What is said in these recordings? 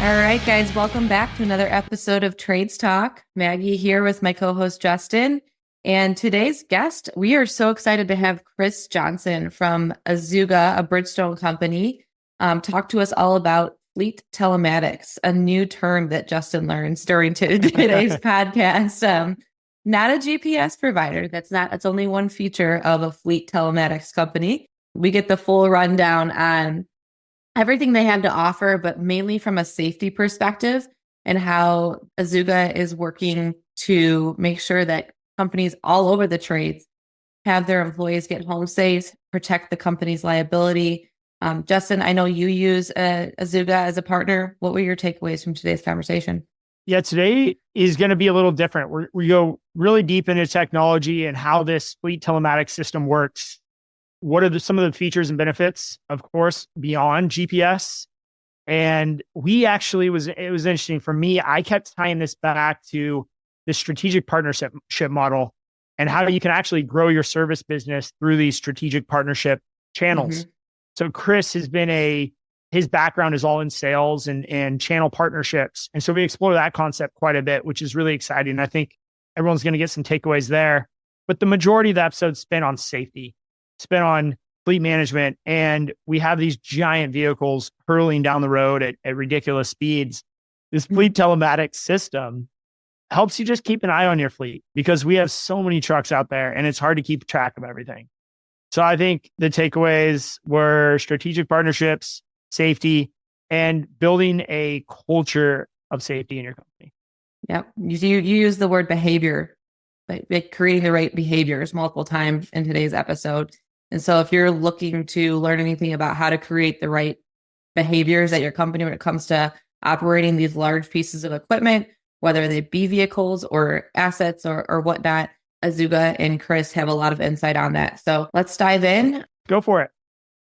All right, guys, welcome back to another episode of Trades Talk. Maggie here with my co-host Justin. And today's guest, we are so excited to have Chris Johnson from Azuga, a Bridgestone company, talk to us all about fleet telematics, a new term that Justin learns during today's podcast. Not a GPS provider. That's only one feature of a fleet telematics company. We get the full rundown on everything they have to offer, but mainly from a safety perspective and how Azuga is working to make sure that companies all over the trades have their employees get home safe, protect the company's liability. Justin, I know you use Azuga as a partner. What were your takeaways from today's conversation? Yeah, today is going to be a little different. We go really deep into technology and how this fleet telematics system works. What are some of the features and benefits, of course, beyond GPS? And it was interesting for me. I kept tying this back to the strategic partnership model and how you can actually grow your service business through these strategic partnership channels. Mm-hmm. So Chris his background is all in sales and channel partnerships. And so we explore that concept quite a bit, which is really exciting. I think everyone's going to get some takeaways there. But the majority of the episode spent on safety, spent on fleet management, and we have these giant vehicles hurling down the road at ridiculous speeds. This fleet telematics system helps you just keep an eye on your fleet because we have so many trucks out there and it's hard to keep track of everything. So I think the takeaways were strategic partnerships, safety, and building a culture of safety in your company. Yep. You use the word behavior, like creating the right behaviors multiple times in today's episode. And so if you're looking to learn anything about how to create the right behaviors at your company when it comes to operating these large pieces of equipment, whether they be vehicles or assets or whatnot, Azuga and Chris have a lot of insight on that. So let's dive in. Go for it.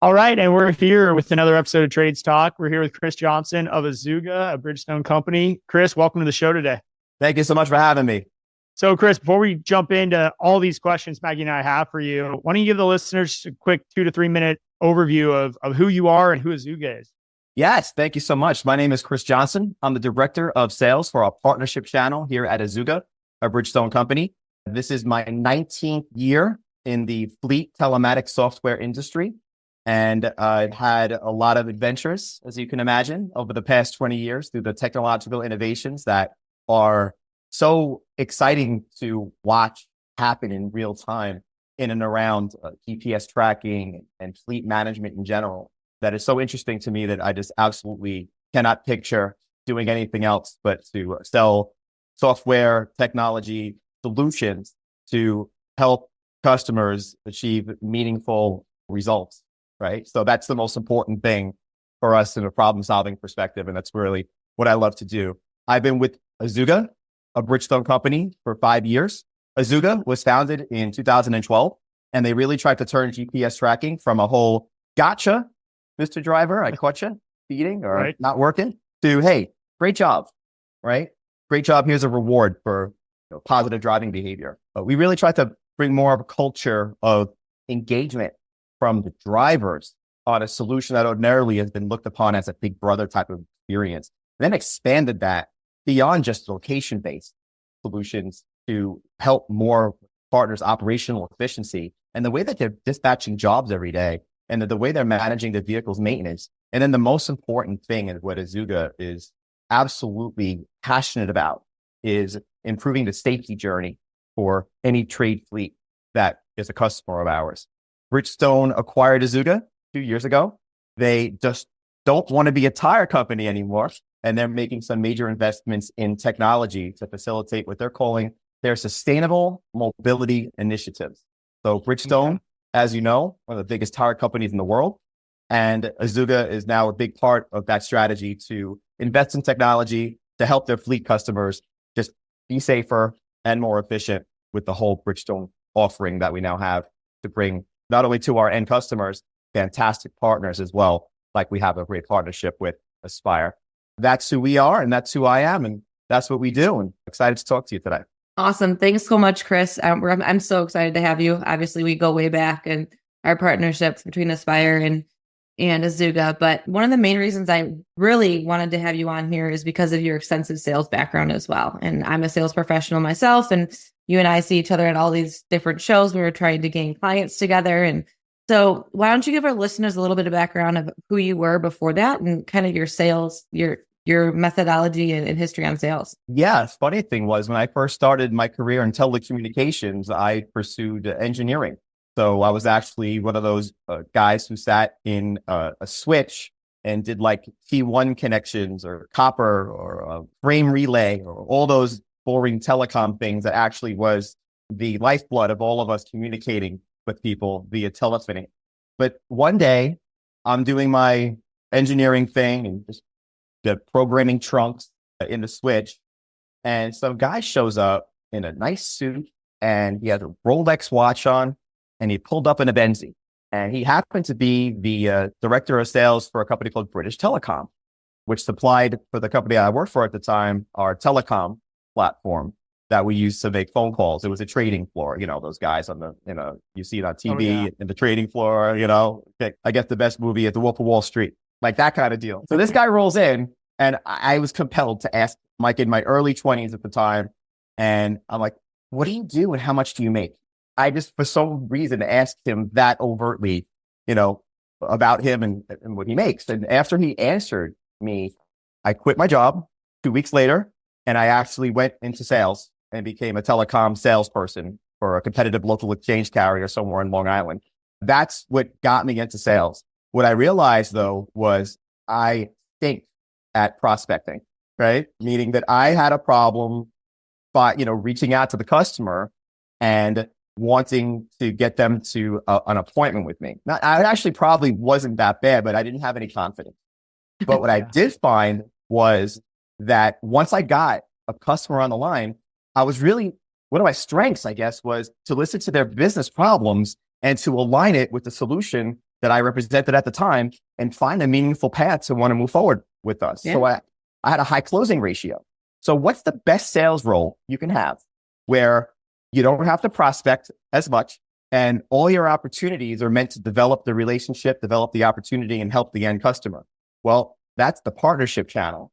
All right. And we're here with another episode of Trades Talk. We're here with Chris Johnson of Azuga, a Bridgestone company. Chris, welcome to the show today. Thank you so much for having me. So Chris, before we jump into all these questions Maggie and I have for you, why don't you give the listeners a quick 2 to 3 minute overview of who you are and who Azuga is? Yes, thank you so much. My name is Chris Johnson. I'm the director of sales for our partnership channel here at Azuga, a Bridgestone company. This is my 19th year in the fleet telematics software industry. And I've had a lot of adventures, as you can imagine, over the past 20 years through the technological innovations that are so exciting to watch happen in real time in and around GPS tracking and fleet management in general. That is so interesting to me that I just absolutely cannot picture doing anything else but to sell software technology solutions to help customers achieve meaningful results, right? So that's the most important thing for us in a problem-solving perspective, and that's really what I love to do. I've been with Azuga, a Bridgestone company, for 5 years. Azuga was founded in 2012, and they really tried to turn GPS tracking from a whole gotcha, Mr. Driver, I caught you speeding or not working, to, hey, great job, right? Great job. Here's a reward for positive driving behavior. But we really tried to bring more of a culture of engagement from the drivers on a solution that ordinarily has been looked upon as a big brother type of experience. And then expanded that beyond just location-based solutions to help more partners' operational efficiency and the way that they're dispatching jobs every day and the way they're managing the vehicle's maintenance. And then the most important thing and what Azuga is absolutely passionate about is improving the safety journey for any trade fleet that is a customer of ours. Bridgestone acquired Azuga 2 years ago. They just don't want to be a tire company anymore. And they're making some major investments in technology to facilitate what they're calling their sustainable mobility initiatives. So Bridgestone, as you know, one of the biggest tire companies in the world. And Azuga is now a big part of that strategy to invest in technology to help their fleet customers just be safer and more efficient with the whole Bridgestone offering that we now have to bring not only to our end customers, fantastic partners as well, like we have a great partnership with Aspire. That's who we are and that's who I am and that's what we do. And excited to talk to you today. Awesome. Thanks so much, Chris. I'm so excited to have you. Obviously, we go way back and our partnerships between Aspire and and Azuga. But one of the main reasons I really wanted to have you on here is because of your extensive sales background as well. And I'm a sales professional myself, and you and I see each other at all these different shows. We were trying to gain clients together. And so why don't you give our listeners a little bit of background of who you were before that and kind of your sales, your methodology and history on sales? Yeah, funny thing was when I first started my career in telecommunications, I pursued engineering. So I was actually one of those guys who sat in a switch and did like T1 connections or copper or frame relay or all those boring telecom things that actually was the lifeblood of all of us communicating with people via telephony. But one day I'm doing my engineering thing and just the programming trunks in the switch. And some guy shows up in a nice suit and he has a Rolex watch on and he pulled up in a Benzie. And he happened to be the director of sales for a company called British Telecom, which supplied for the company I worked for at the time, our telecom platform that we used to make phone calls. It was a trading floor, those guys on the, you see it on TV in the trading floor, I guess the best movie at the Wolf of Wall Street, like that kind of deal. So this guy rolls in and I was compelled to ask Mike in my early 20s at the time. And I'm like, what do you do and how much do you make? I just, for some reason, asked him that overtly, about him and what he makes. And after he answered me, I quit my job 2 weeks later, and I actually went into sales and became a telecom salesperson for a competitive local exchange carrier somewhere in Long Island. That's what got me into sales. What I realized, though, was I stink at prospecting, right? Meaning that I had a problem by, reaching out to the customer and wanting to get them to an appointment with me. Now, I actually probably wasn't that bad, but I didn't have any confidence. But what I did find was that once I got a customer on the line, I was really, one of my strengths, I guess, was to listen to their business problems and to align it with the solution that I represented at the time and find a meaningful path to want to move forward with us. Yeah. So I had a high closing ratio. So what's the best sales role you can have where you don't have to prospect as much and all your opportunities are meant to develop the relationship, develop the opportunity, and help the end customer? Well, that's the partnership channel.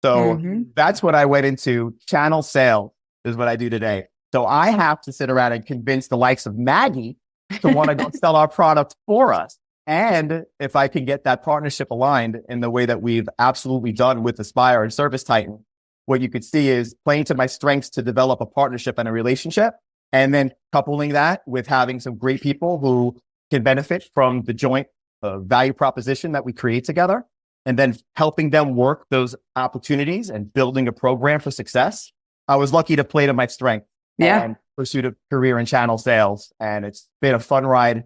So that's what I went into. Channel sales is what I do today. So I have to sit around and convince the likes of Maggie to want to go sell our product for us. And if I can get that partnership aligned in the way that we've absolutely done with Aspire and Service Titan, what you could see is playing to my strengths to develop a partnership and a relationship, and then coupling that with having some great people who can benefit from the joint value proposition that we create together, and then helping them work those opportunities and building a program for success. I was lucky to play to my strength and pursue a career in channel sales. And it's been a fun ride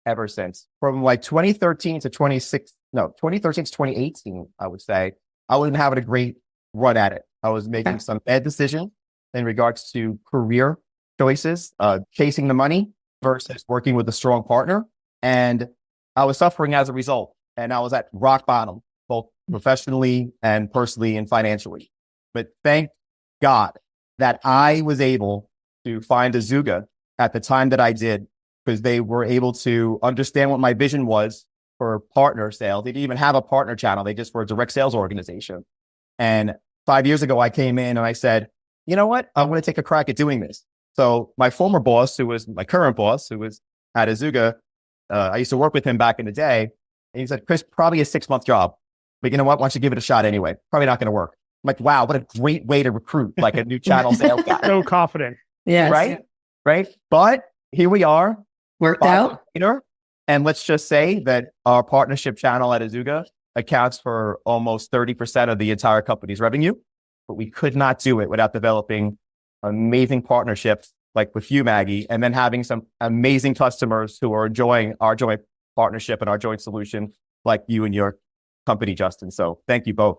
ever since. From like 2013 to 2018, I would say, I wasn't having a great run at it. I was making some bad decisions in regards to career choices, chasing the money versus working with a strong partner. And I was suffering as a result. And I was at rock bottom, both professionally and personally and financially. But thank God that I was able to find Azuga at the time that I did, because they were able to understand what my vision was for partner sales. They didn't even have a partner channel. They just were a direct sales organization. And 5 years ago, I came in and I said, you know what? I'm going to take a crack at doing this. So my former boss, who was my current boss, who was at Azuga, I used to work with him back in the day. And he said, Chris, probably a 6-month job, but you know what? Why don't you give it a shot anyway? Probably not going to work. I'm like, wow, what a great way to recruit like a new channel sales guy. So confident. Yes. Right? Right. But here we are. Worked out. Later, and let's just say that our partnership channel at Azuga accounts for almost 30% of the entire company's revenue, but we could not do it without developing amazing partnerships like with you, Maggie, and then having some amazing customers who are enjoying our joint partnership and our joint solution like you and your company, Justin. So thank you both.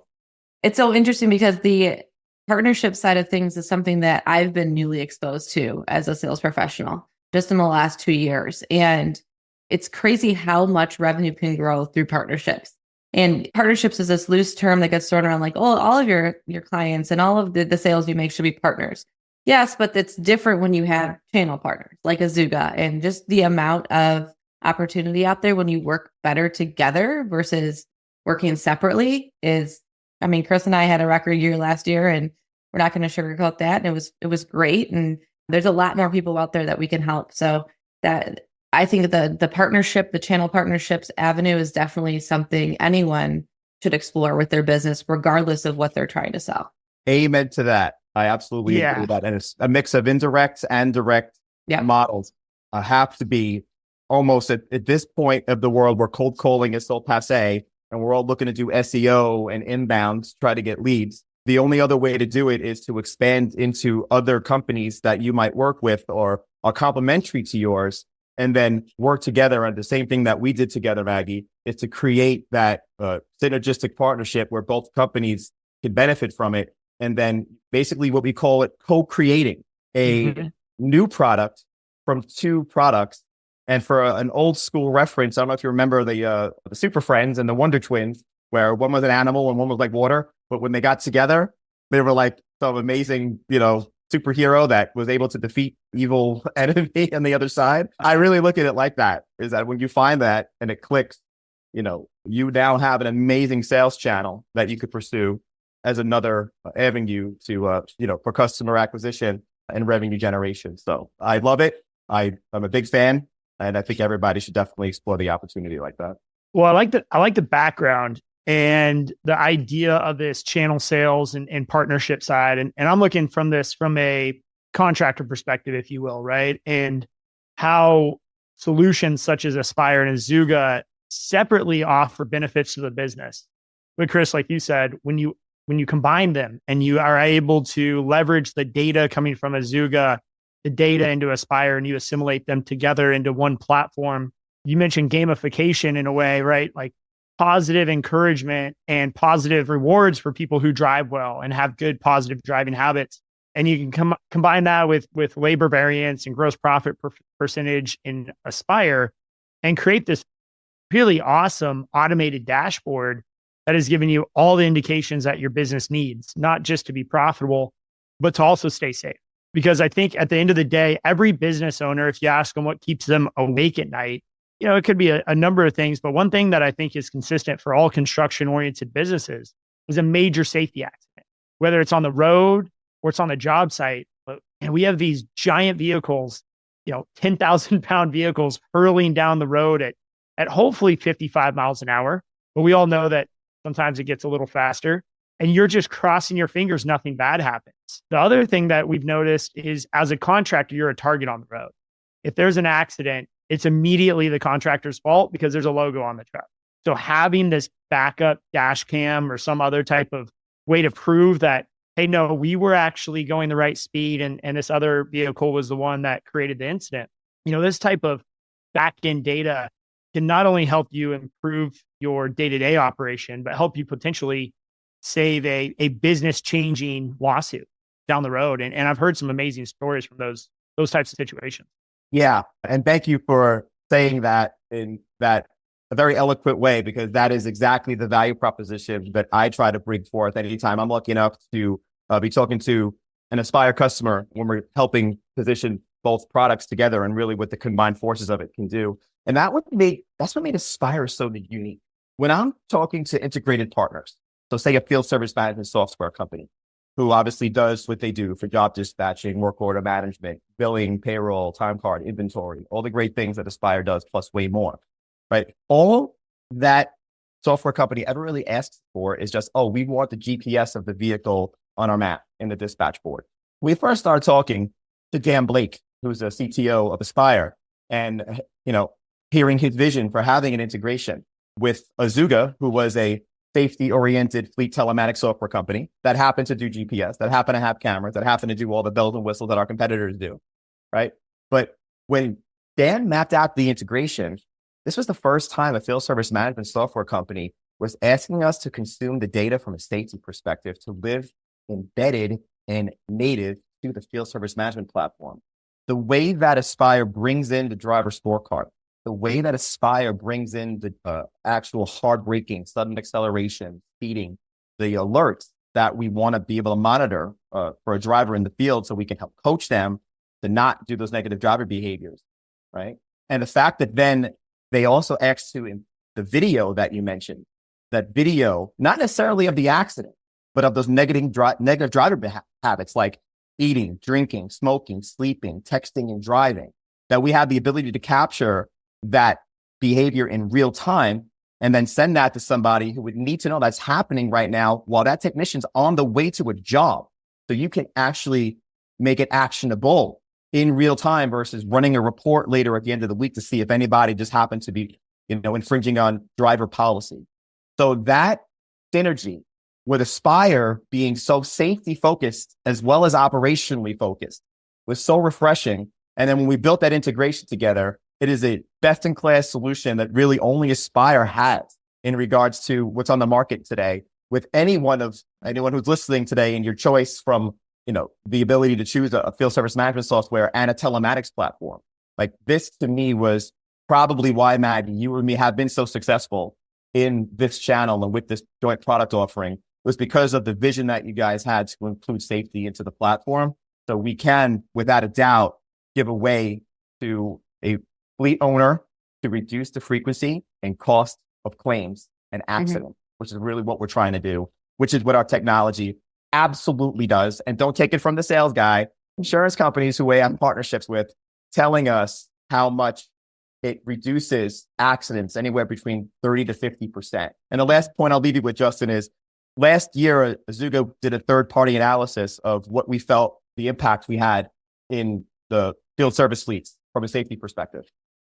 It's so interesting because the partnership side of things is something that I've been newly exposed to as a sales professional just in the last 2 years. And it's crazy how much revenue can grow through partnerships. And partnerships is this loose term that gets thrown around like, oh, all of your clients and all of the sales you make should be partners. Yes, but it's different when you have channel partners like Azuga and just the amount of opportunity out there when you work better together versus working separately is, I mean, Chris and I had a record year last year, and we're not going to sugarcoat that. And it was great. And there's a lot more people out there that we can help. So that I think the partnership, the channel partnerships avenue is definitely something anyone should explore with their business, regardless of what they're trying to sell. Amen to that. I absolutely agree with that. And it's a mix of indirect and direct models have to be almost at this point of the world where cold calling is so passe and we're all looking to do SEO and inbound to try to get leads. The only other way to do it is to expand into other companies that you might work with or are complementary to yours, and then work together. And the same thing that we did together, Maggie, is to create that synergistic partnership where both companies can benefit from it. And then basically what we call it co-creating a new product from two products. And for an old school reference, I don't know if you remember the Super Friends and the Wonder Twins, where one was an animal and one was like water. But when they got together, they were like some amazing, superhero that was able to defeat evil enemy on the other side. I really look at it like that, is that when you find that and it clicks, you now have an amazing sales channel that you could pursue as another avenue to, for customer acquisition and revenue generation. So I love it. I'm a big fan, and I think everybody should definitely explore the opportunity like that. Well, I like the background and the idea of this channel sales and partnership side. And I'm looking from this from a contractor perspective, if you will, right? And how solutions such as Aspire and Azuga separately offer benefits to the business. But Chris, like you said, when you combine them and you are able to leverage the data coming from Azuga, the data into Aspire, and you assimilate them together into one platform. You mentioned gamification in a way, right? Like positive encouragement and positive rewards for people who drive well and have good positive driving habits. And you can combine that with labor variance and gross profit percentage in Aspire and create this really awesome automated dashboard that is giving you all the indications that your business needs, not just to be profitable, but to also stay safe. Because I think at the end of the day, every business owner, if you ask them what keeps them awake at night, it could be a number of things. But one thing that I think is consistent for all construction-oriented businesses is a major safety accident, whether it's on the road or it's on the job site. And we have these giant vehicles, 10,000-pound vehicles hurling down the road at hopefully 55 miles an hour. But we all know that sometimes it gets a little faster. And you're just crossing your fingers, nothing bad happens. The other thing that we've noticed is as a contractor, you're a target on the road. If there's an accident, it's immediately the contractor's fault because there's a logo on the truck. So having this backup dash cam or some other type of way to prove that, hey, no, we were actually going the right speed and this other vehicle was the one that created the incident. This type of back-end data can not only help you improve your day-to-day operation, but help you potentially save a business-changing lawsuit down the road. And I've heard some amazing stories from those types of situations. Yeah. And thank you for saying that in that a very eloquent way, because that is exactly the value proposition that I try to bring forth anytime I'm lucky enough to be talking to an Aspire customer when we're helping position both products together and really what the combined forces of it can do. And that's what made Aspire so unique. When I'm talking to integrated partners, so say a field service management software company, who obviously does what they do for job dispatching, work order management, billing, payroll, time card, inventory, all the great things that Aspire does, plus way more, right? All that software company ever really asks for is just, we want the GPS of the vehicle on our map in the dispatch board. We first started talking to Dan Blake, who's a CTO of Aspire, and, hearing his vision for having an integration with Azuga, who was a safety-oriented fleet telematics software company that happened to do GPS, that happened to have cameras, that happened to do all the bells and whistles that our competitors do, right? But when Dan mapped out the integration, this was the first time a field service management software company was asking us to consume the data from a safety perspective to live embedded and native to the field service management platform. The way that Aspire brings in the driver scorecard, the way that Aspire brings in the actual hard braking, sudden acceleration, speeding, the alerts that we want to be able to monitor for a driver in the field so we can help coach them to not do those negative driver behaviors, right? And the fact that then They also asked to in the video that you mentioned, that video, not necessarily of the accident, but of those negative driver habits like eating, drinking, smoking, sleeping, texting, and driving, that we have the ability to capture that behavior in real time and then send that to somebody who would need to know that's happening right now while that technician's on the way to a job. So you can actually make it actionable in real time versus running a report later at the end of the week to see if anybody just happened to be, infringing on driver policy. So that synergy with Aspire being so safety focused as well as operationally focused was so refreshing. And then when we built that integration together, it is a best in class solution that really only Aspire has in regards to what's on the market today. With anyone who's listening today and your choice from, the ability to choose a field service management software and a telematics platform. Like this to me was probably why, Maggie, you and me have been so successful in this channel and with this joint product offering, was because of the vision that you guys had to include safety into the platform. So we can, without a doubt, give away to a fleet owner to reduce the frequency and cost of claims and accidents, which is really what we're trying to do, which is what our technology absolutely does. And don't take it from the sales guy. Insurance companies who we have partnerships with telling us how much it reduces accidents anywhere between 30 to 50%. And the last point I'll leave you with, Justin, is last year, Azuga did a third-party analysis of what we felt the impact we had in the field service fleets from a safety perspective.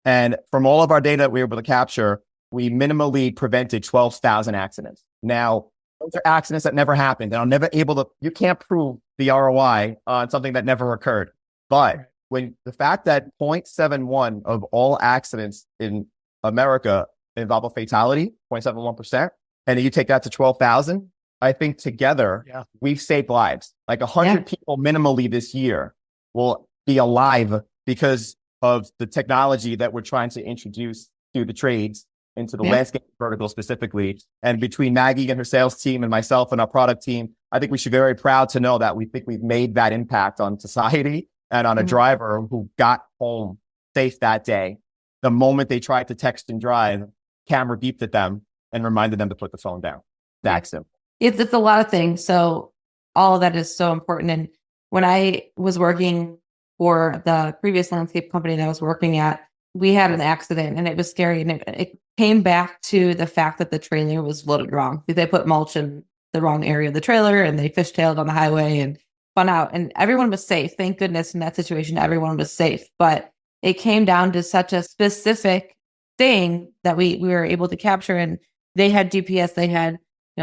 And from all of our data that we were able to capture, we minimally prevented 12,000 accidents. Now, those are accidents that never happened. And I'm never able to, you can't prove the ROI on something that never occurred. But when the fact that 0.71 of all accidents in America involve a fatality, 0.71%, and you take that to 12,000, I think together we've saved lives. Like 100 people minimally this year will be alive because of the technology that we're trying to introduce to the trades, into the landscape vertical specifically. And between Maggie and her sales team and myself and our product team, I think we should be very proud to know that we think we've made that impact on society and on a driver who got home safe that day. The moment they tried to text and drive, camera beeped at them and reminded them to put the phone down. That's simple. It's a lot of things. So all of that is so important. And when I was working for the previous landscape company that I was working at, we had an accident and it was scary. And it came back to the fact that the trailer was loaded wrong. They put mulch in the wrong area of the trailer and they fishtailed on the highway and spun out. And everyone was safe. Thank goodness in that situation, everyone was safe. But it came down to such a specific thing that we were able to capture. And they had GPS, they had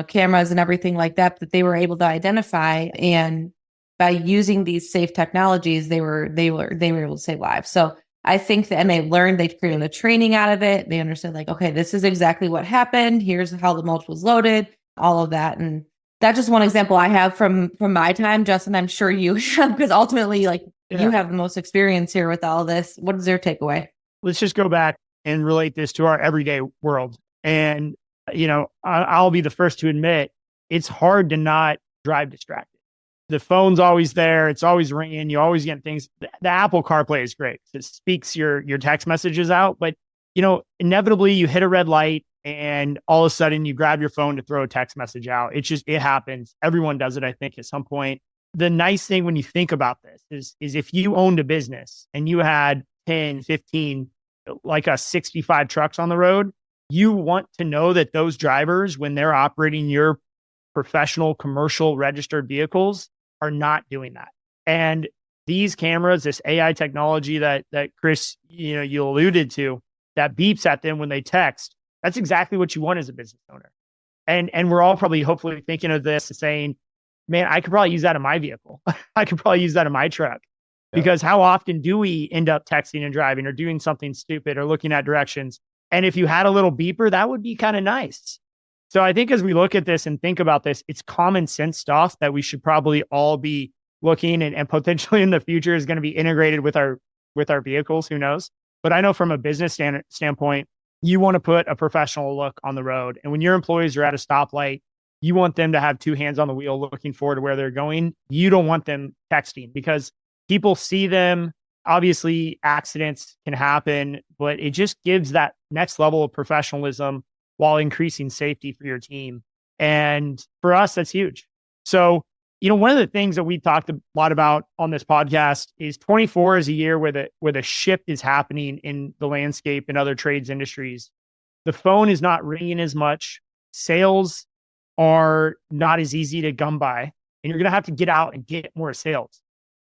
cameras and everything like that they were able to identify. And by using these safe technologies, they were able to save lives. So I think that, and they created a training out of it. They understood like, okay, this is exactly what happened. Here's how the mulch was loaded, all of that. And that's just one example I have from my time. Justin, I'm sure you have, because ultimately you have the most experience here with all this. What is their takeaway? Let's just go back and relate this to our everyday world. And, I'll be the first to admit it's hard to not drive distracted. The phone's always there. It's always ringing. You always get things. The Apple CarPlay is great. It speaks your text messages out, but inevitably you hit a red light and all of a sudden you grab your phone to throw a text message out. It happens. Everyone does it, I think, at some point. The nice thing when you think about this is if you owned a business and you had 10, 15, like us, 65 trucks on the road, you want to know that those drivers, when they're operating your professional, commercial, registered vehicles, are not doing that. And these cameras, this AI technology that Chris, you alluded to, that beeps at them when they text, that's exactly what you want as a business owner. And we're all probably hopefully thinking of this and saying, man, I could probably use that in my vehicle. I could probably use that in my truck. Because how often do we end up texting and driving or doing something stupid or looking at directions? And if you had a little beeper, that would be kind of nice. So I think as we look at this and think about this, it's common sense stuff that we should probably all be looking and potentially in the future is going to be integrated with our vehicles. Who knows? But I know from a business standpoint, you want to put a professional look on the road. And when your employees are at a stoplight, you want them to have two hands on the wheel looking forward to where they're going. You don't want them texting because people see them. Obviously, accidents can happen, but it just gives that next level of professionalism while increasing safety for your team. And for us, that's huge. So, one of the things that we talked a lot about on this podcast is 24 is a year where the shift is happening in the landscape and other trades industries. The phone is not ringing as much. Sales are not as easy to come by, and you're going to have to get out and get more sales.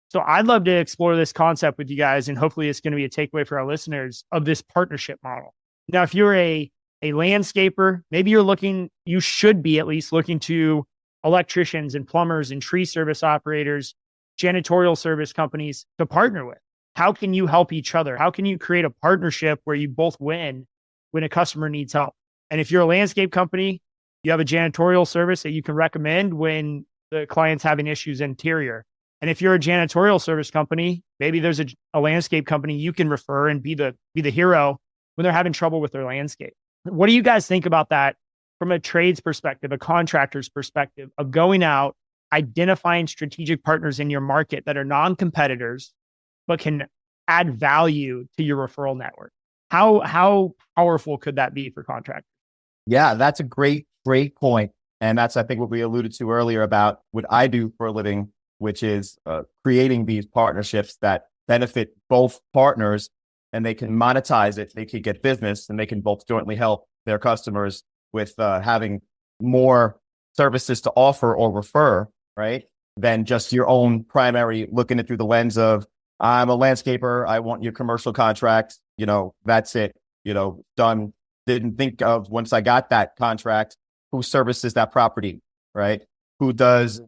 So I'd love to explore this concept with you guys, and hopefully it's going to be a takeaway for our listeners of this partnership model. Now, if you're a landscaper, maybe you should be at least looking to electricians and plumbers and tree service operators, janitorial service companies to partner with. How can you help each other? How can you create a partnership where you both win when a customer needs help? And if you're a landscape company, you have a janitorial service that you can recommend when the client's having issues interior. And if you're a janitorial service company, maybe there's a landscape company you can refer and be the hero when they're having trouble with their landscape. What do you guys think about that from a trades perspective, a contractor's perspective of going out, identifying strategic partners in your market that are non-competitors, but can add value to your referral network? How powerful could that be for contractors? Yeah, that's a great point. And that's, I think, what we alluded to earlier about what I do for a living, which is creating these partnerships that benefit both partners, and they can monetize it. They can get business, and they can both jointly help their customers with having more services to offer or refer, right? Than just your own primary, looking it through the lens of, I'm a landscaper, I want your commercial contract, that's it, done. Didn't think of, once I got that contract, who services that property, right? Who does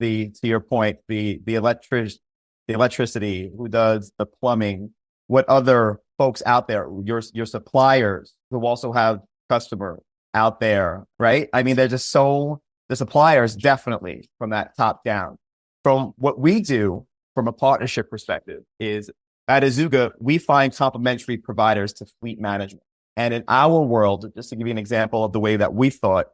to your point, the electricity, who does the plumbing, what other folks out there, your suppliers who also have customer out there, right? I mean, they're just the suppliers, definitely from that top down. From what we do from a partnership perspective is at Azuga, we find complementary providers to fleet management. And in our world, just to give you an example of the way that we thought,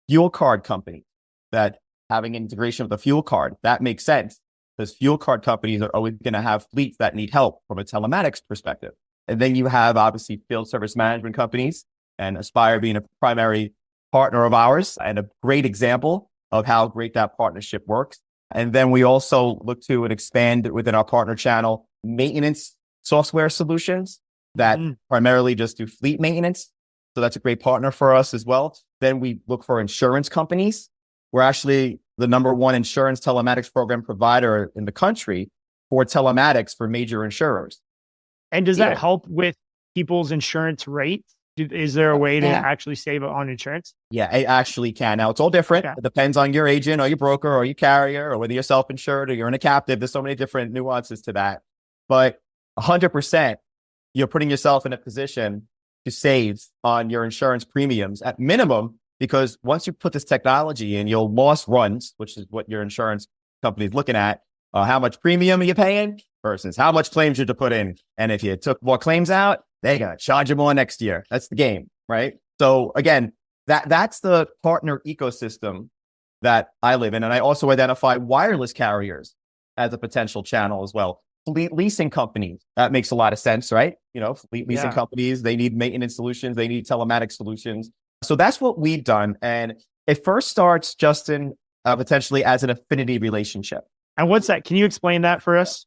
fuel card companies that having integration with a fuel card, that makes sense because fuel card companies are always going to have fleets that need help from a telematics perspective. And then you have obviously field service management companies, and Aspire being a primary partner of ours and a great example of how great that partnership works. And then we also look to and expand within our partner channel maintenance software solutions that primarily just do fleet maintenance. So that's a great partner for us as well. Then we look for insurance companies. We're actually the number one insurance telematics program provider in the country for telematics for major insurers. And does that help with people's insurance rates? Is there a way to actually save on insurance? Yeah, it actually can. Now, it's all different. Yeah. It depends on your agent or your broker or your carrier or whether you're self-insured or you're in a captive. There's so many different nuances to that. But 100%, you're putting yourself in a position to save on your insurance premiums at minimum, because once you put this technology in, your loss runs, which is what your insurance company is looking at, how much premium are you paying versus how much claims you to put in. And if you took more claims out, they're going to charge you more next year. That's the game, right? So again, that's the partner ecosystem that I live in. And I also identify wireless carriers as a potential channel as well. Fleet leasing companies, that makes a lot of sense, right? Fleet leasing companies, they need maintenance solutions, they need telematics solutions. So that's what we've done. And it first starts, Justin, potentially as an affinity relationship. And what's that? Can you explain that for us?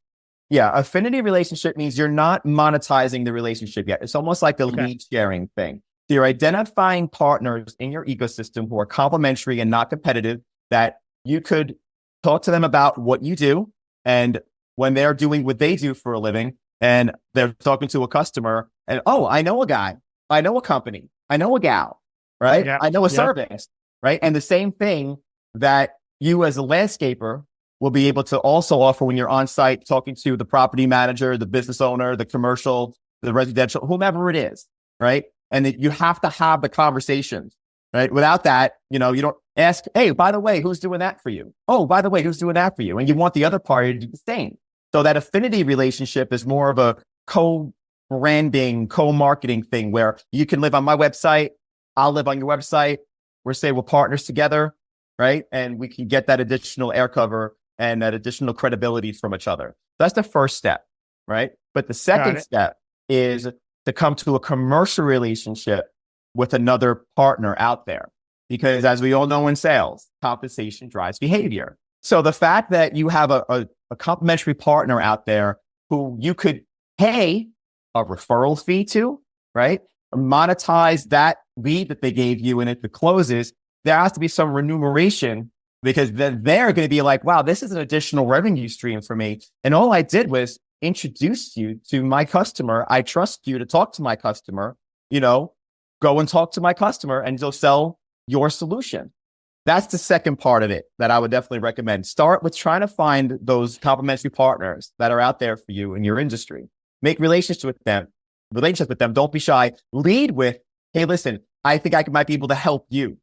Yeah, affinity relationship means you're not monetizing the relationship yet. It's almost like a lead sharing thing. So you're identifying partners in your ecosystem who are complementary and not competitive, that you could talk to them about what you do. And when they're doing what they do for a living and they're talking to a customer and, oh, I know a guy, I know a company, I know a gal, right? I know a service, right? And the same thing that you as a landscaper will be able to also offer when you're on site talking to the property manager, the business owner, the commercial, the residential, whomever it is, right? And you have to have the conversations, right? Without that, you don't ask, hey, by the way, who's doing that for you? Oh, by the way, who's doing that for you? And you want the other party to do the same. So that affinity relationship is more of a co-branding, co-marketing thing where you can live on my website, I'll live on your website. We're partners together, right? And we can get that additional air cover and that additional credibility from each other. That's the first step, right? But the Got second it. step is to come to a commercial relationship with another partner out there. Because as we all know in sales, compensation drives behavior. So the fact that you have a complementary partner out there who you could pay a referral fee to, right? Monetize that lead that they gave you, and if it closes, there has to be some remuneration, because then they're going to be like, wow, this is an additional revenue stream for me. And all I did was introduce you to my customer. I trust you to talk to my customer, go and talk to my customer and they'll sell your solution. That's the second part of it that I would definitely recommend. Start with trying to find those complementary partners that are out there for you in your industry. Make relationships with them. Don't be shy. Lead with, hey, listen, I think I might be able to help you.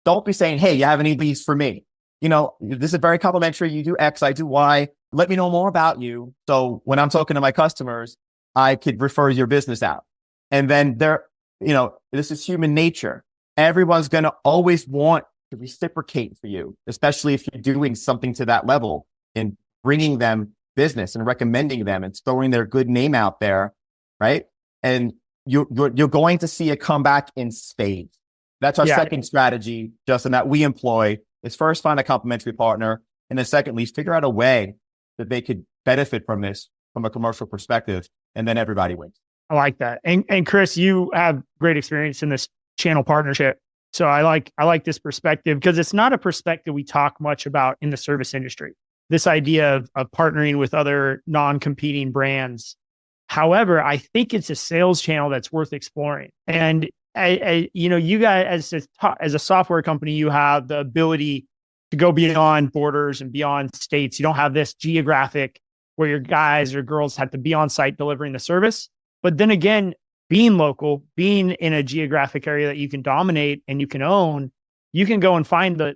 Don't be saying, hey, you have any leads for me? This is very complimentary. You do X, I do Y. Let me know more about you. So when I'm talking to my customers, I could refer your business out. And then this is human nature. Everyone's going to always want to reciprocate for you, especially if you're doing something to that level and bringing them business and recommending them and throwing their good name out there, right? And you're going to see it come back in spades. That's our second strategy, Justin, that we employ, is first find a complementary partner, and then secondly, figure out a way that they could benefit from this from a commercial perspective, and then everybody wins. I like that. And Chris, you have great experience in this channel partnership. So I like this perspective, because it's not a perspective we talk much about in the service industry. This idea of partnering with other non-competing brands. However, I think it's a sales channel that's worth exploring. And you guys as a software company, you have the ability to go beyond borders and beyond states. You don't have this geographic where your guys or girls have to be on site delivering the service. But then again, being local, being in a geographic area that you can dominate and you can own, you can go and find the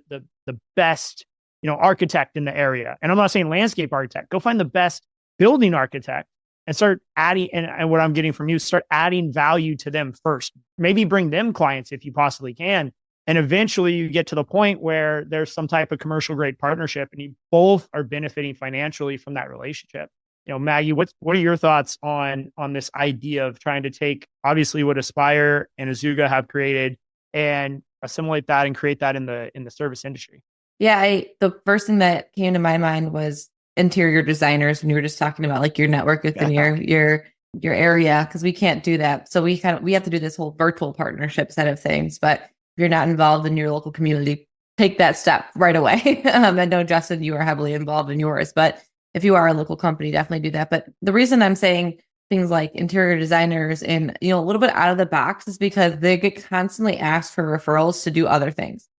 best, architect in the area. And I'm not saying landscape architect. Go find the best building architect and start adding, and what I'm getting from you, start adding value to them first. Maybe bring them clients if you possibly can. And eventually you get to the point where there's some type of commercial grade partnership and you both are benefiting financially from that relationship. Maggie, what are your thoughts on this idea of trying to take obviously what Aspire and Azuga have created and assimilate that and create that in the service industry? Yeah, the first thing that came to my mind was interior designers, when you were just talking about like your network within your area, because we can't do that. So we have to do this whole virtual partnership set of things. But if you're not involved in your local community, take that step right away. I know, Justin, you are heavily involved in yours, but if you are a local company, definitely do that. But the reason I'm saying things like interior designers and, a little bit out of the box is because they get constantly asked for referrals to do other things.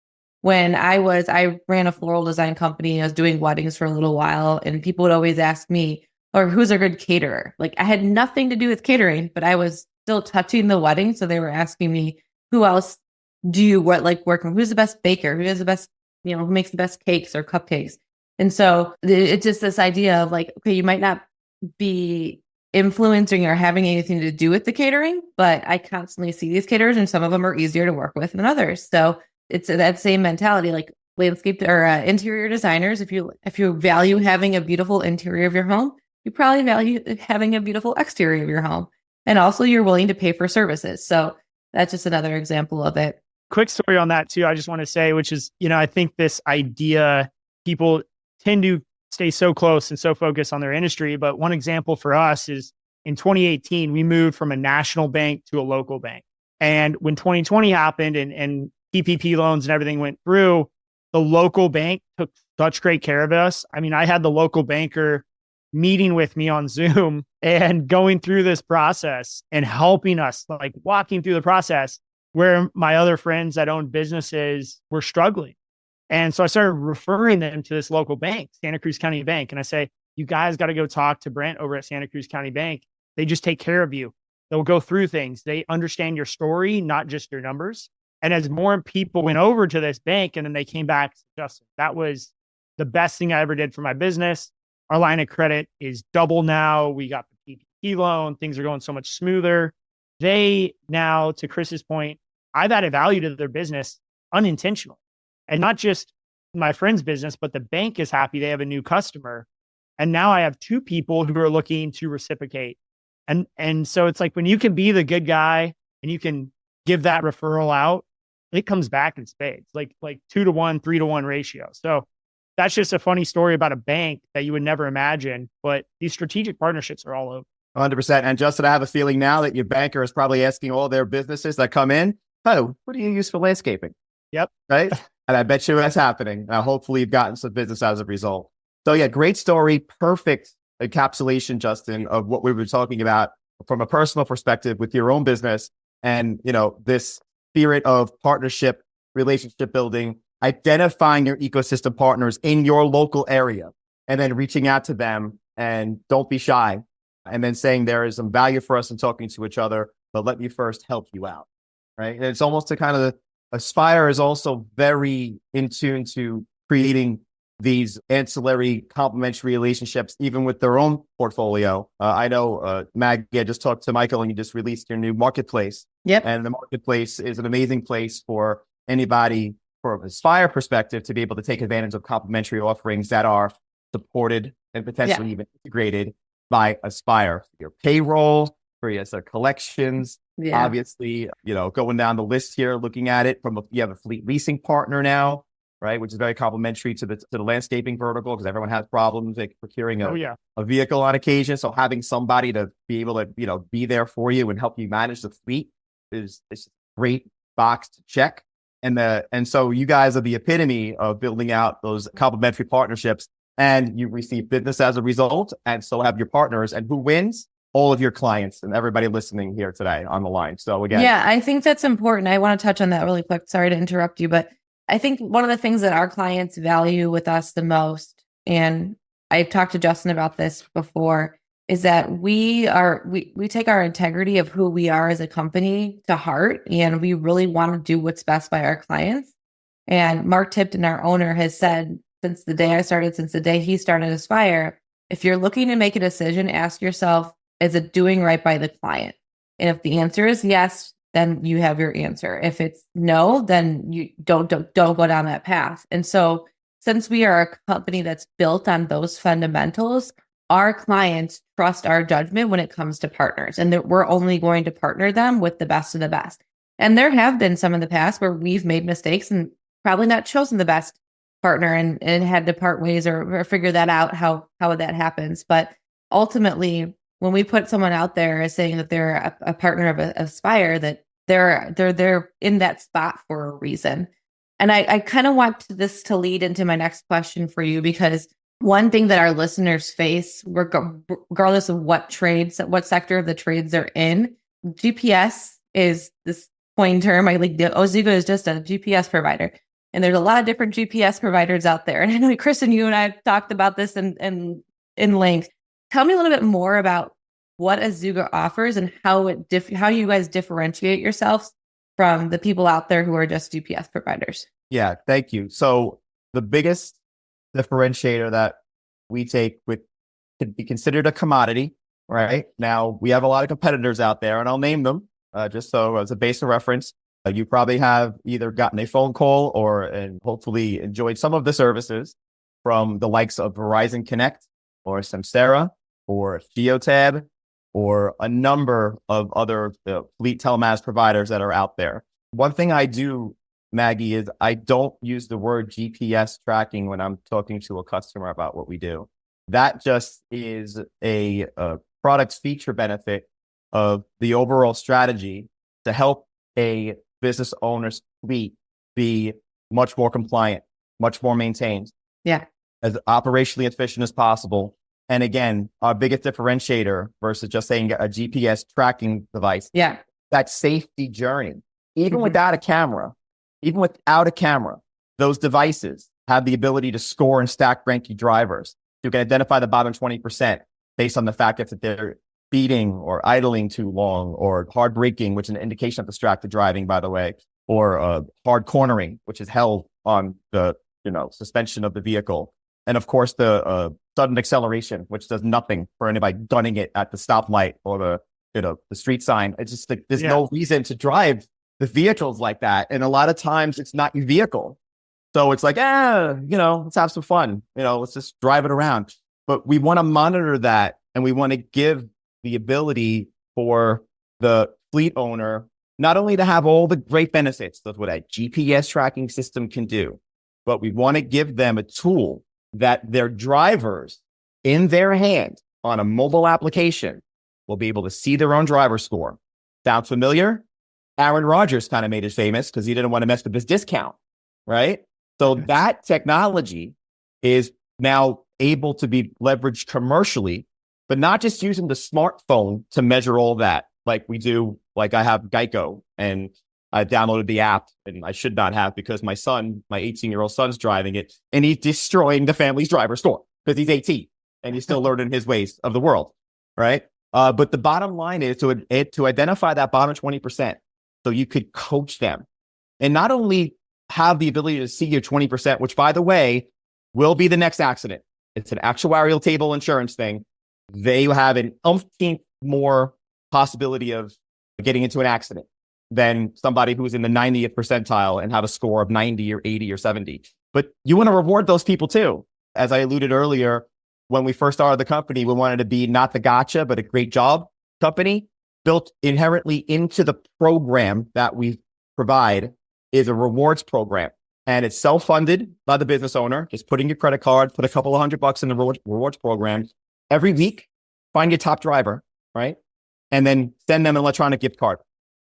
When I ran a floral design company, I was doing weddings for a little while, and people would always ask me, or who's a good caterer? Like, I had nothing to do with catering, but I was still touching the wedding. So they were asking me, who else do you work with? Who's the best baker? Who has the best, who makes the best cakes or cupcakes? And so it's just this idea of like, okay, you might not be influencing or having anything to do with the catering, but I constantly see these caterers and some of them are easier to work with than others. So it's that same mentality, like landscape or interior designers. If you value having a beautiful interior of your home, you probably value having a beautiful exterior of your home. And also you're willing to pay for services. So that's just another example of it. Quick story on that too. I just want to say, which is, I think this idea, people tend to stay so close and so focused on their industry. But one example for us is in 2018, we moved from a national bank to a local bank. And when 2020 happened and PPP loans and everything went through, the local bank took such great care of us. I mean, I had the local banker meeting with me on Zoom and going through this process and helping us, like walking through the process where my other friends that owned businesses were struggling. And so I started referring them to this local bank, Santa Cruz County Bank. And I say, you guys got to go talk to Brent over at Santa Cruz County Bank. They just take care of you. They'll go through things. They understand your story, not just your numbers. And as more people went over to this bank and then they came back, Justin, that was the best thing I ever did for my business. Our line of credit is double now. We got the PPP loan. Things are going so much smoother. They now, to Chris's point, I've added value to their business unintentionally. And not just my friend's business, but the bank is happy they have a new customer. And now I have two people who are looking to reciprocate And so it's like when you can be the good guy and you can give that referral out, it comes back in spades, like 2-to-1, 3-to-1 ratio. So that's just a funny story about a bank that you would never imagine, but these strategic partnerships are all over. 100%. And Justin, I have a feeling now that your banker is probably asking all their businesses that come in, oh, what do you use for landscaping? Yep. Right. And I bet you that's happening. Hopefully you've gotten some business as a result. So yeah, great story. Perfect encapsulation, Justin, of what we were talking about from a personal perspective with your own business. And, this spirit of partnership, relationship building, identifying your ecosystem partners in your local area, and then reaching out to them, and don't be shy. And then saying there is some value for us in talking to each other, but let me first help you out. Right. And it's almost a kind of Aspire is also very in tune to creating these ancillary complementary relationships, even with their own portfolio. I know, Maggie, I just talked to Michael and you just released your new marketplace. Yep. And the marketplace is an amazing place for anybody from an Aspire perspective to be able to take advantage of complementary offerings that are supported and potentially even integrated by Aspire. Your payroll, for your collections, obviously, going down the list here, looking at it you have a fleet leasing partner now, right? Which is very complementary to the landscaping vertical, because everyone has problems like procuring a vehicle on occasion. So having somebody to be able to, be there for you and help you manage the fleet is a great box to check. And so you guys are the epitome of building out those complementary partnerships, and you receive business as a result. And so have your partners, and who wins? All of your clients and everybody listening here today on the line. So again, I think that's important. I want to touch on that really quick. Sorry to interrupt you, but I think one of the things that our clients value with us the most, and I've talked to Justin about this before, is that we take our integrity of who we are as a company to heart, and we really want to do what's best by our clients. And Mark Tipton, our owner, has said since the day he started Aspire, if you're looking to make a decision, ask yourself, is it doing right by the client? And if the answer is yes, then you have your answer. If it's no, then you don't go down that path. And so since we are a company that's built on those fundamentals, our clients trust our judgment when it comes to partners, and that we're only going to partner them with the best of the best. And there have been some in the past where we've made mistakes and probably not chosen the best partner and had to part ways or figure that out, how that happens. But ultimately, when we put someone out there as saying that they're a partner of Aspire, that they're in that spot for a reason. And I kind of want this to lead into my next question for you, because one thing that our listeners face, regardless of what sector of the trades they're in, GPS is this coin term. Azuga is just a GPS provider. And there's a lot of different GPS providers out there. And I know, Kristen, you and I have talked about this in length. Tell me a little bit more about what Azuga offers and how you guys differentiate yourselves from the people out there who are just GPS providers. Yeah, thank you. So the biggest differentiator that we take could be considered a commodity, right? Now, we have a lot of competitors out there, and I'll name them just so as a base of reference. You probably have either gotten a phone call and hopefully enjoyed some of the services from the likes of Verizon Connect or Samsara or Geotab or a number of other fleet telematics providers that are out there. One thing I do, Maggie, is I don't use the word GPS tracking when I'm talking to a customer about what we do. That just is a product feature benefit of the overall strategy to help a business owner's fleet be much more compliant, much more maintained, as operationally efficient as possible. And again, our biggest differentiator versus just saying a GPS tracking device, that safety journey. Even without a camera, those devices have the ability to score and stack rank your drivers. You can identify the bottom 20% based on the fact that they're speeding or idling too long, or hard braking, which is an indication of distracted driving, by the way, or hard cornering, which is held on the suspension of the vehicle. And of course, the sudden acceleration, which does nothing for anybody gunning it at the stoplight or the street sign. It's just there's no reason to drive the vehicles like that. And a lot of times it's not your vehicle. So it's like, let's have some fun. Let's just drive it around. But we want to monitor that, and we want to give the ability for the fleet owner not only to have all the great benefits of what a GPS tracking system can do, but we want to give them a tool that their drivers in their hand on a mobile application will be able to see their own driver score. Sound familiar? Aaron Rodgers kind of made it famous because he didn't want to mess with his discount, right? So that technology is now able to be leveraged commercially, but not just using the smartphone to measure all that like we do. Like I have Geico and I downloaded the app, and I should not have because my 18-year-old son's driving it and he's destroying the family's driver score because he's 18 and he's still learning his ways of the world, right? But the bottom line is to identify that bottom 20% so you could coach them and not only have the ability to see your 20%, which by the way, will be the next accident. It's an actuarial table insurance thing. They have an umpteenth more possibility of getting into an accident than somebody who's in the 90th percentile and have a score of 90 or 80 or 70. But you want to reward those people too. As I alluded earlier, when we first started the company, we wanted to be not the gotcha, but a great job company. Built inherently into the program that we provide is a rewards program. And it's self-funded by the business owner. Just put in your credit card, put a couple of $100 in the rewards program. Every week, find your top driver, right? And then send them an electronic gift card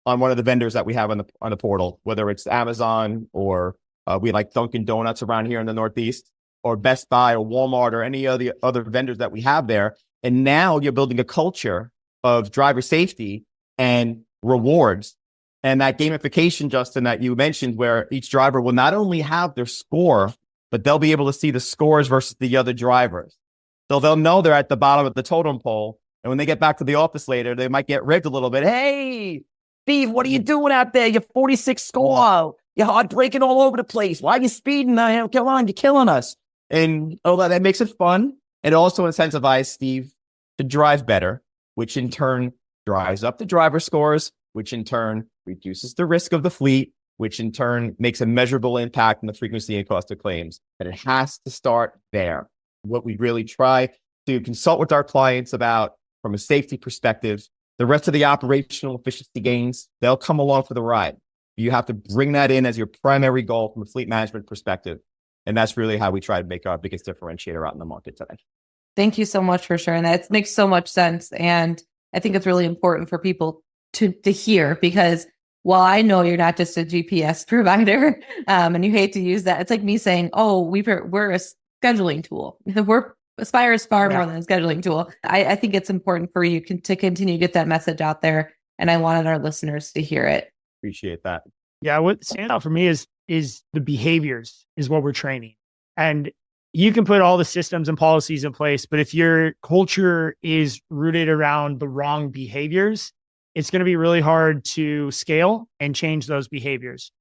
on one of the vendors that we have on the portal, whether it's Amazon or we like Dunkin' Donuts around here in the Northeast, or Best Buy or Walmart or any of the other vendors that we have there. And now you're building a culture of driver safety and rewards. And that gamification, Justin, that you mentioned, where each driver will not only have their score, but they'll be able to see the scores versus the other drivers. So they'll know they're at the bottom of the totem pole. And when they get back to the office later, they might get rigged a little bit. Hey, Steve, what are you doing out there? Your 46 score. You're hard braking all over the place. Why are you speeding? Come on, you're killing us. And that makes it fun. It also incentivizes Steve to drive better, which in turn drives up the driver scores, which in turn reduces the risk of the fleet, which in turn makes a measurable impact on the frequency and cost of claims. But it has to start there. What we really try to consult with our clients about from a safety perspective, the rest of the operational efficiency gains, they'll come along for the ride. You have to bring that in as your primary goal from a fleet management perspective. And that's really how we try to make our biggest differentiator out in the market today. Thank you so much for sharing that. It makes so much sense. And I think it's really important for people to hear, because while I know you're not just a GPS provider and you hate to use that, it's like me saying, oh, we're a scheduling tool. Aspire is far more than a scheduling tool. I think it's important for you to continue to get that message out there. And I wanted our listeners to hear it. Appreciate that. Yeah, what stands out for me is the behaviors is what we're training. And you can put all the systems and policies in place, but if your culture is rooted around the wrong behaviors, it's going to be really hard to scale and change those behaviors.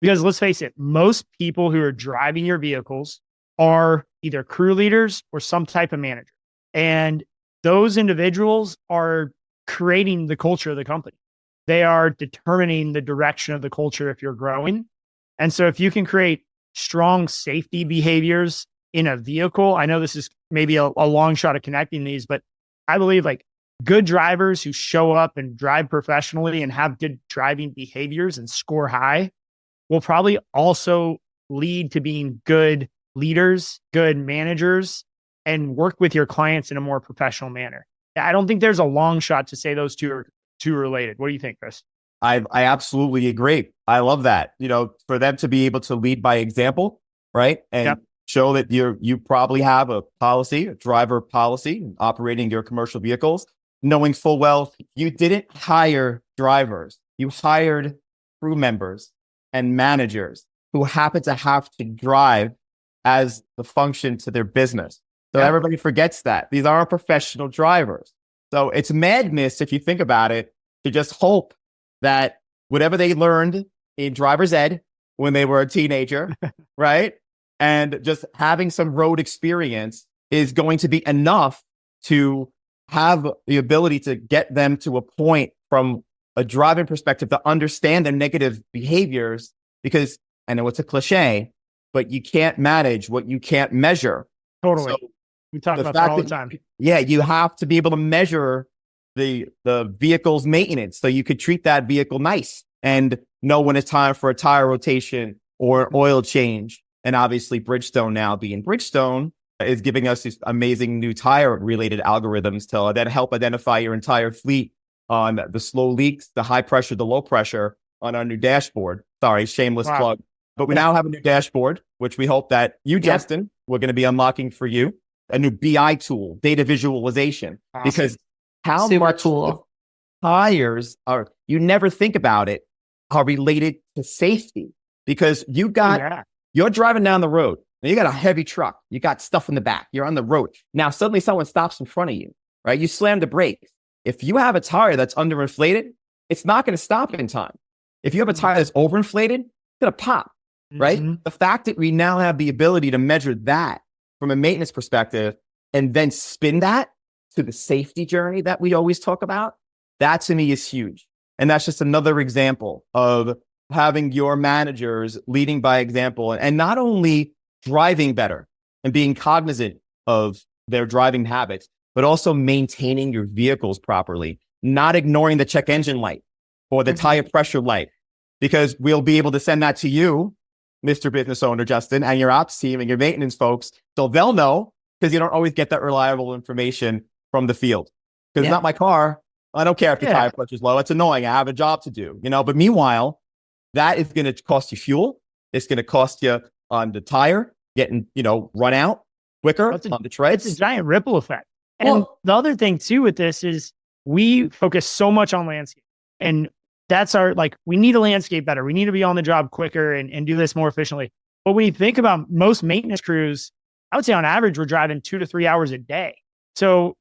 Because let's face it, most people who are driving your vehicles are either crew leaders or some type of manager. And those individuals are creating the culture of the company. They are determining the direction of the culture if you're growing. And so if you can create strong safety behaviors in a vehicle, I know this is maybe a long shot of connecting these, but I believe like good drivers who show up and drive professionally and have good driving behaviors and score high will probably also lead to being good leaders, good managers, and work with your clients in a more professional manner. I don't think there's a long shot to say those two are related. What do you think, Chris? I absolutely agree. I love that. For them to be able to lead by example, right? And show that you probably have a driver policy operating your commercial vehicles, knowing full well you didn't hire drivers. You hired crew members and managers who happen to have to drive as the function to their business. So everybody forgets that. These aren't professional drivers. So it's madness, if you think about it, to just hope that whatever they learned in driver's ed when they were a teenager, right? And just having some road experience is going to be enough to have the ability to get them to a point from a driving perspective to understand their negative behaviors. Because I know it's a cliche, but you can't manage what you can't measure. Totally. So we talk about that all the time. Yeah, you have to be able to measure the vehicle's maintenance, so you could treat that vehicle nice and know when it's time for a tire rotation or oil change. And obviously, Bridgestone, now being Bridgestone, is giving us these amazing new tire related algorithms to then help identify your entire fleet on the slow leaks, the high pressure, the low pressure on our new dashboard. Sorry, shameless plug. But we now have a new dashboard, which we hope that you, Justin, we're going to be unlocking for you, a new BI tool, data visualization, because how Super much cool. tires are, you never think about it, are related to safety. Because you got, you're driving down the road and you got a heavy truck, you got stuff in the back, you're on the road. Now, suddenly someone stops in front of you, right? You slam the brakes. If you have a tire that's underinflated, it's not going to stop in time. If you have a tire that's overinflated, it's going to pop, right? The fact that we now have the ability to measure that from a maintenance perspective and then spin that to the safety journey that we always talk about, that to me is huge. And that's just another example of having your managers leading by example and not only driving better and being cognizant of their driving habits, but also maintaining your vehicles properly, not ignoring the check engine light or the tire pressure light, because we'll be able to send that to you, Mr. Business Owner, Justin, and your ops team and your maintenance folks. So they'll know, because you don't always get that reliable information from the field. Because it's not my car. I don't care if the tire pressure is low. It's annoying. I have a job to do, but meanwhile, that is going to cost you fuel. It's going to cost you on the tire, getting, run out quicker on the treads. It's a giant ripple effect. And the other thing too with this is we focus so much on landscape, and that's we need to landscape better. We need to be on the job quicker and do this more efficiently. But when you think about most maintenance crews, I would say on average, we're driving 2 to 3 hours a day. So,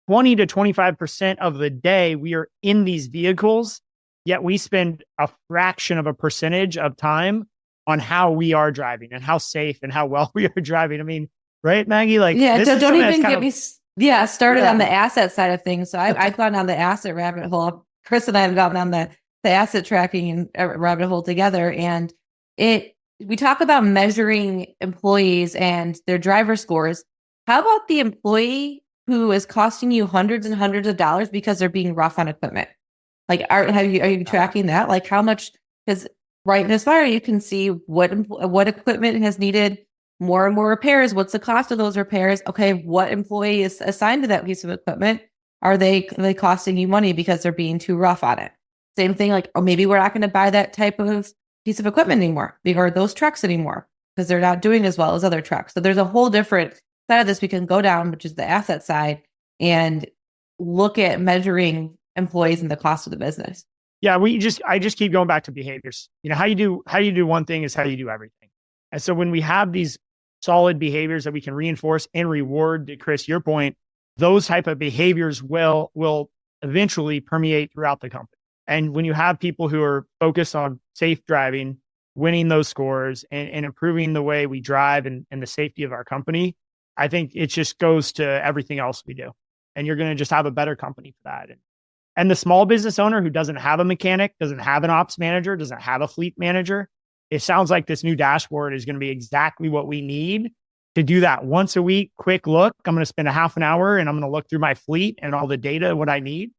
20 to 25% of the day we are in these vehicles, yet we spend a fraction of a percentage of time on how we are driving and how safe and how well we are driving. I mean, right, Maggie? Don't even get me started on the asset side of things. So I've gone down the asset rabbit hole. Chris and I have gone down the asset tracking rabbit hole together. And we talk about measuring employees and their driver scores. How about the employee who is costing you hundreds and hundreds of dollars because they're being rough on equipment? Are you tracking that? Like how much? Because right in Aspire, you can see what equipment has needed more and more repairs. What's the cost of those repairs? Okay, what employee is assigned to that piece of equipment? Are they costing you money because they're being too rough on it? Same thing, maybe we're not going to buy that type of piece of equipment anymore, or those trucks anymore, because they're not doing as well as other trucks. So there's a whole different side of this we can go down, which is the asset side, and look at measuring employees and the cost of the business. Yeah, I just keep going back to behaviors. How you do one thing is how you do everything. And so when we have these solid behaviors that we can reinforce and reward, to Chris, your point, those type of behaviors will eventually permeate throughout the company. And when you have people who are focused on safe driving, winning those scores and improving the way we drive and the safety of our company, I think it just goes to everything else we do. And you're going to just have a better company for that. And the small business owner who doesn't have a mechanic, doesn't have an ops manager, doesn't have a fleet manager, it sounds like this new dashboard is going to be exactly what we need to do that once a week, quick look. I'm going to spend a half an hour and I'm going to look through my fleet and all the data, what I need.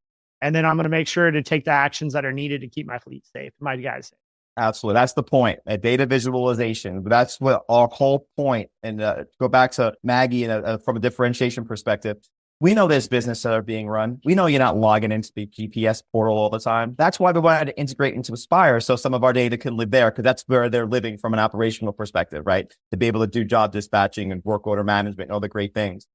And then I'm going to make sure to take the actions that are needed to keep my fleet safe, my guys safe. Absolutely. That's the point. A data visualization. That's what our whole point. And go back to Maggie and from a differentiation perspective. We know there's businesses that are being run. We know you're not logging into the GPS portal all the time. That's why we wanted to integrate into Aspire, so some of our data can live there, because that's where they're living from an operational perspective, right? To be able to do job dispatching and work order management and all the great things.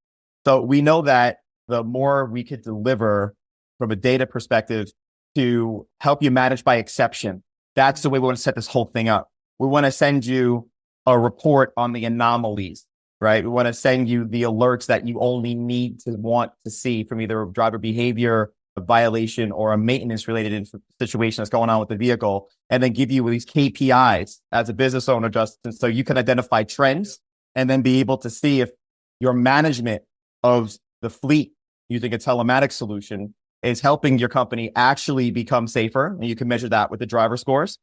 So we know that the more we could deliver from a data perspective to help you manage by exception, that's the way we want to set this whole thing up. We want to send you a report on the anomalies, right? We want to send you the alerts that you only need to want to see from either a driver behavior, a violation, or a maintenance related situation that's going on with the vehicle, and then give you these KPIs as a business owner, Justin, so you can identify trends and then be able to see if your management of the fleet using a telematics solution is helping your company actually become safer. And you can measure that with the driver scores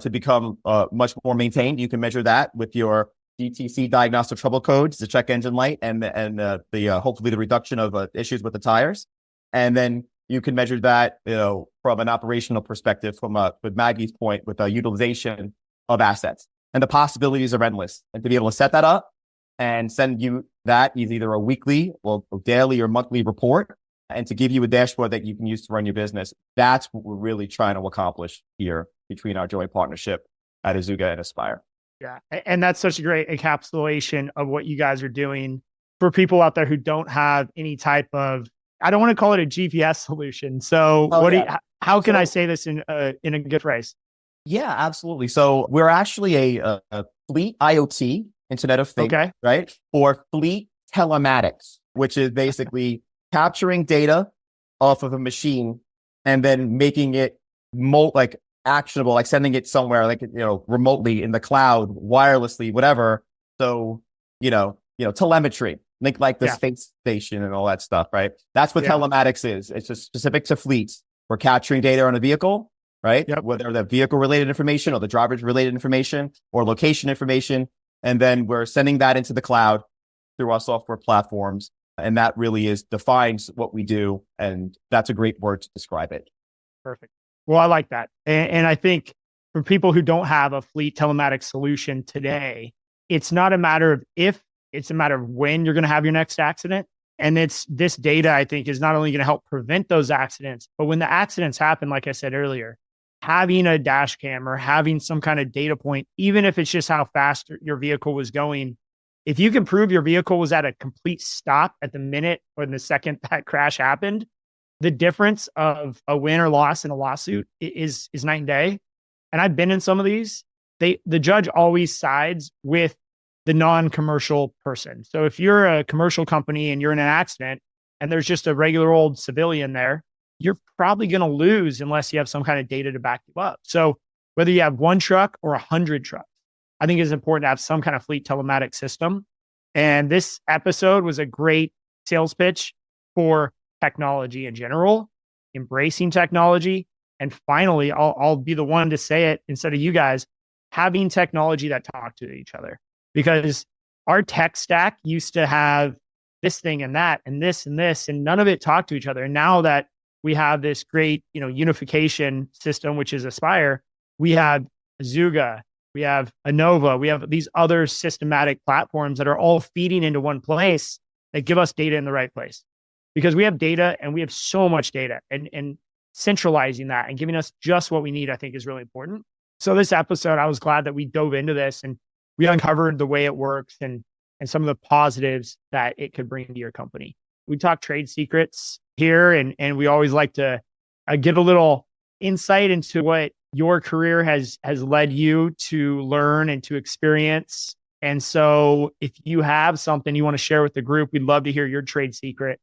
to become much more maintained. You can measure that with your DTC diagnostic trouble codes, the check engine light, and the hopefully the reduction of issues with the tires. And then You can measure that, from an operational perspective, with Maggie's point, with the utilization of assets. And the possibilities are endless. And to be able to set that up and send you that is either a weekly or daily or monthly report, and to give you a dashboard that you can use to run your business. That's what we're really trying to accomplish here between our joint partnership at Azuga and Aspire. Yeah. And that's such a great encapsulation of what you guys are doing for people out there who don't have any type of, I don't want to call it a GPS solution. So how can I say this in a good phrase? Yeah, absolutely. So we're actually a fleet IoT, Internet of Things, right? Or fleet telematics, which is basically capturing data off of a machine and then making it actionable, like sending it somewhere, remotely in the cloud, wirelessly, whatever. So, telemetry, like the space station and all that stuff, right? That's what telematics is. It's just specific to fleets. We're capturing data on a vehicle, right? Yep. Whether the vehicle related information or the driver's related information or location information. And then we're sending that into the cloud through our software platforms. And that really defines what we do. And that's a great word to describe it. Perfect. Well, I like that. And I think for people who don't have a fleet telematics solution today, it's not a matter of if, it's a matter of when you're going to have your next accident. And this data, I think, is not only going to help prevent those accidents, but when the accidents happen, like I said earlier, having a dash cam or having some kind of data point, even if it's just how fast your vehicle was going, if you can prove your vehicle was at a complete stop at the minute or the second that crash happened, the difference of a win or loss in a lawsuit is night and day. And I've been in some of these. The judge always sides with the non-commercial person. So if you're a commercial company and you're in an accident and there's just a regular old civilian there, you're probably going to lose unless you have some kind of data to back you up. So whether you have one truck or 100 trucks, I think it's important to have some kind of fleet telematics system. And this episode was a great sales pitch for technology in general, embracing technology. And finally, I'll be the one to say it instead of you guys, having technology that talk to each other. Because our tech stack used to have this thing and that and this and this, and none of it talked to each other. And now that we have this great, unification system, which is Aspire, we have Azuga, we have Innova, we have these other systematic platforms that are all feeding into one place that give us data in the right place. Because we have data and we have so much data, and centralizing that and giving us just what we need, I think, is really important. So this episode, I was glad that we dove into this and we uncovered the way it works and some of the positives that it could bring to your company. We talk trade secrets here, and we always like to give a little insight into what your career has led you to learn and to experience. And so if you have something you want to share with the group, we'd love to hear your trade secret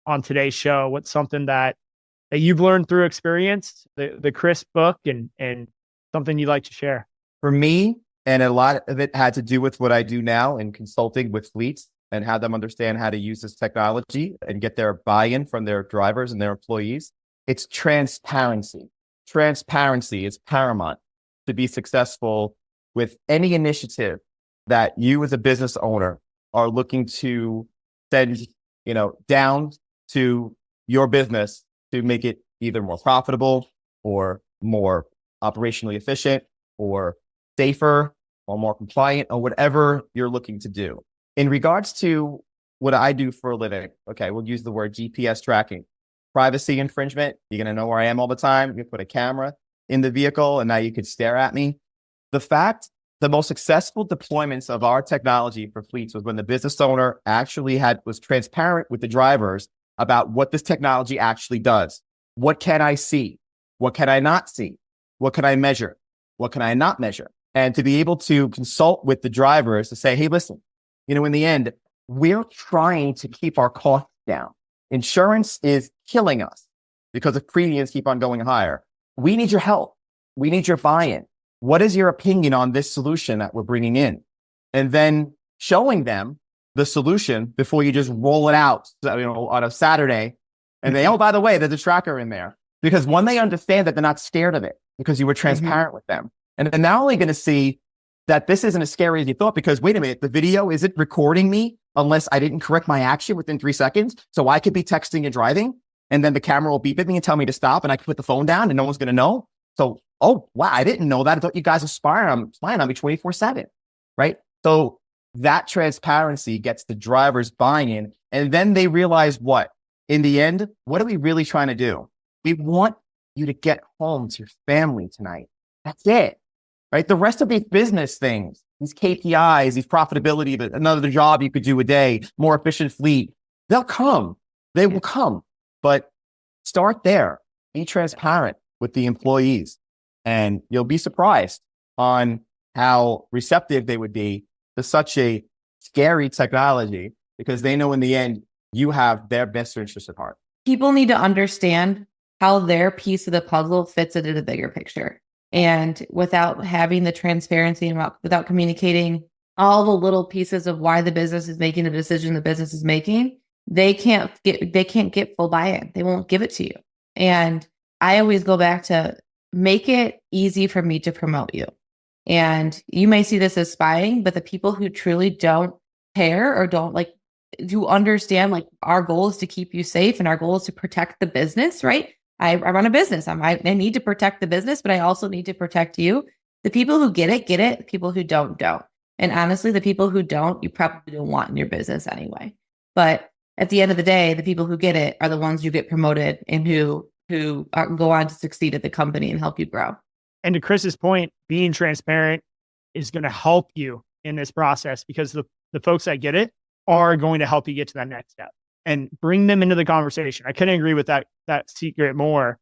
on today's show. What's something that you've learned through experience, the Chris book, and something you'd like to share? For me, and a lot of it had to do with what I do now in consulting with fleets and have them understand how to use this technology and get their buy-in from their drivers and their employees. It's transparency. Transparency is paramount to be successful with any initiative that you as a business owner are looking to send, down to your business to make it either more profitable or more operationally efficient or safer or more compliant or whatever you're looking to do. In regards to what I do for a living, okay, we'll use the word GPS tracking. Privacy infringement, you're going to know where I am all the time. You put a camera in the vehicle and now you could stare at me. The most successful deployments of our technology for fleets was when the business owner actually was transparent with the drivers about what this technology actually does. What can I see? What can I not see? What can I measure? What can I not measure? And to be able to consult with the drivers to say, hey, listen, in the end, we're trying to keep our costs down. Insurance is killing us because the premiums keep on going higher. We need your help. We need your buy-in. What is your opinion on this solution that we're bringing in? And then showing them the solution before you just roll it out, on a Saturday. And they, oh, by the way, there's a tracker in there. Because when they understand that, they're not scared of it because you were transparent with them. And they're not only going to see that this isn't as scary as you thought, because wait a minute, the video isn't recording me unless I didn't correct my action within 3 seconds. So I could be texting and driving. And then the camera will beep at me and tell me to stop, and I can put the phone down and no one's going to know. So, oh, wow, I didn't know that. I thought you guys are spying on me 24/7, right? So that transparency gets the drivers buy-in. And then they realize what? In the end, what are we really trying to do? We want you to get home to your family tonight. That's it, right? The rest of these business things, these KPIs, these profitability, another job you could do a day, more efficient fleet, they'll come. They will come. But start there. Be transparent with the employees, and you'll be surprised on how receptive they would be to such a scary technology, because they know in the end, you have their best interest at heart. People need to understand how their piece of the puzzle fits into the bigger picture. And without having the transparency and without communicating all the little pieces of why the business is making the decision the business is making, they can't get full buy-in. They won't give it to you. And I always go back to make it easy for me to promote you. And you may see this as spying, but the people who truly don't care or don't like to understand, like, our goal is to keep you safe and our goal is to protect the business, right? I run a business. I need to protect the business, but I also need to protect you. The people who get it, get it. The people who don't. And honestly, the people who don't, you probably don't want in your business anyway. But at the end of the day, the people who get it are the ones who get promoted and who go on to succeed at the company and help you grow. And to Chris's point, being transparent is going to help you in this process, because the folks that get it are going to help you get to that next step and bring them into the conversation. I couldn't agree with that secret more.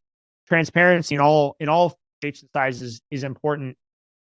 Transparency in all shapes and sizes is important.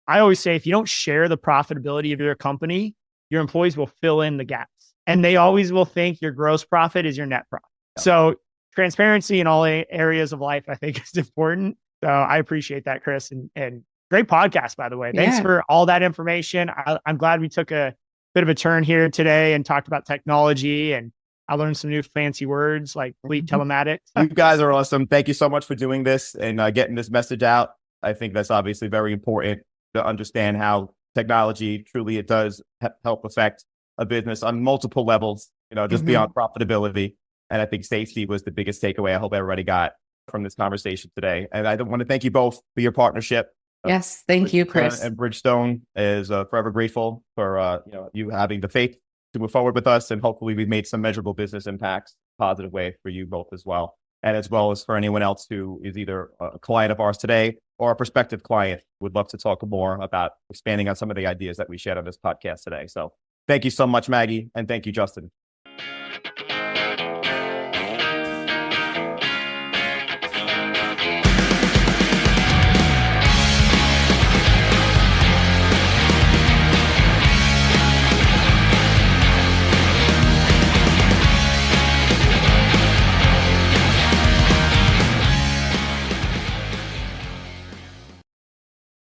I always say, if you don't share the profitability of your company, your employees will fill in the gaps, and they always will think your gross profit is your net profit. So transparency in all areas of life, I think, is important. So I appreciate that, Chris, and great podcast, by the way. Thanks for all that information. I'm glad we took a bit of a turn here today and talked about technology, and I learned some new fancy words like fleet telematics. You guys are awesome. Thank you so much for doing this and getting this message out. I think that's obviously very important to understand how technology truly, it does help affect a business on multiple levels, just beyond profitability. And I think safety was the biggest takeaway I hope everybody got from this conversation today. And I want to thank you both for your partnership. Yes, thank you, Chris. And Bridgestone is forever grateful for you having the faith to move forward with us. And hopefully we've made some measurable business impacts, positive way for you both as well. And as well as for anyone else who is either a client of ours today or a prospective client, would love to talk more about expanding on some of the ideas that we shared on this podcast today. So thank you so much, Maggie. And thank you, Justin.